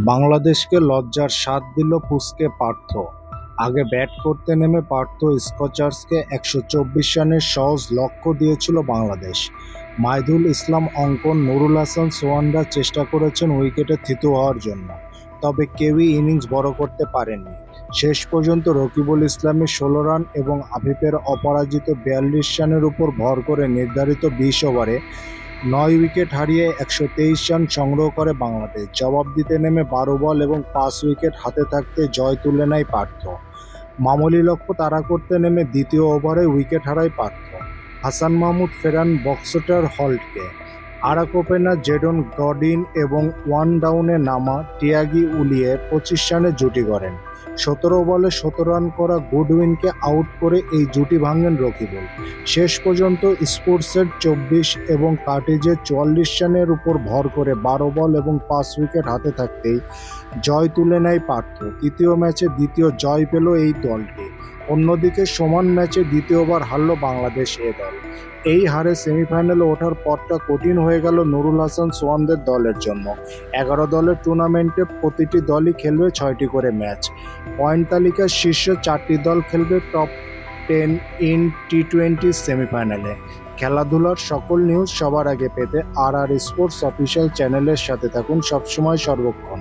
বাংলাদেশকে লজ্জার স্বাদ দিল পুচকে পার্থ। আগে ব্যাট করতে নেমে পার্থ স্কচার্সকে ১২৪ রানের সহজ লক্ষ্য দিয়েছিল বাংলাদেশ। মাহিদুল ইসলাম অঙ্কন, নুরুল হাসান সোহানরা চেষ্টা করেছেন উইকেটে থিতু হওয়ার জন্য, তবে কেউই ইনিংস বড় করতে পারেননি। শেষ পর্যন্ত রকিবুল ইসলামের ১৬ রান এবং আফিফের অপরাজিত ৪২ রানের উপর ভর করে নির্ধারিত ২০ ওভারে ৯ উইকেট হারিয়ে ১২৩ রান সংগ্রহ করে বাংলাদেশ। জবাব দিতে নেমে ১২ বল এবং ৫ উইকেট হাতে থাকতে জয় তুলে নেয় পার্থ। মামুলি লক্ষ্য তাড়া করতে নেমে দ্বিতীয় ওভারে উইকেট হারায় পার্থ। হাসান মাহমুদ ফেরান বক্সটার হল্টকে। আরেক ওপেনার জেডন গডিন এবং ওয়ান ডাউনে নামা টিয়াগি উলিয়ে ২৫ রানে জুটি গড়েন। ১৭ বলে ১৭ রান করা গুডউইনকে আউট করে এই জুটি ভাঙেন রকিবুল। শেষ পর্যন্ত স্পোর্টসের ২৪ এবং কার্টিজের ৪৪ রানের উপর ভর করে ১২ বল এবং ৫ উইকেট হাতে থাকতেই জয় তুলে নেয় পার্থ। তৃতীয় ম্যাচে দ্বিতীয় জয় পেল এই দলটি। অন্যদিকে সমান ম্যাচে দ্বিতীয়বার হারল বাংলাদেশ দল। এই হারে সেমিফাইনালে ওঠার পথটা কঠিন হয়ে গেল নুরুল হাসান সোহানদের দলের জন্য। ১১ দলের টুর্নামেন্টে প্রতিটি দলই খেলবে ৬টি করে ম্যাচ। পয়েন্ট তালিকার শীর্ষ ৪টি দল খেলবে টপ 10 ইন টি-20 সেমিফাইনালে। খেলাধুলার সকল নিউজ সবার আগে পেতে আর স্পোর্টস অফিসিয়াল চ্যানেলের সাথে থাকুন সবসময় সর্বক্ষণ।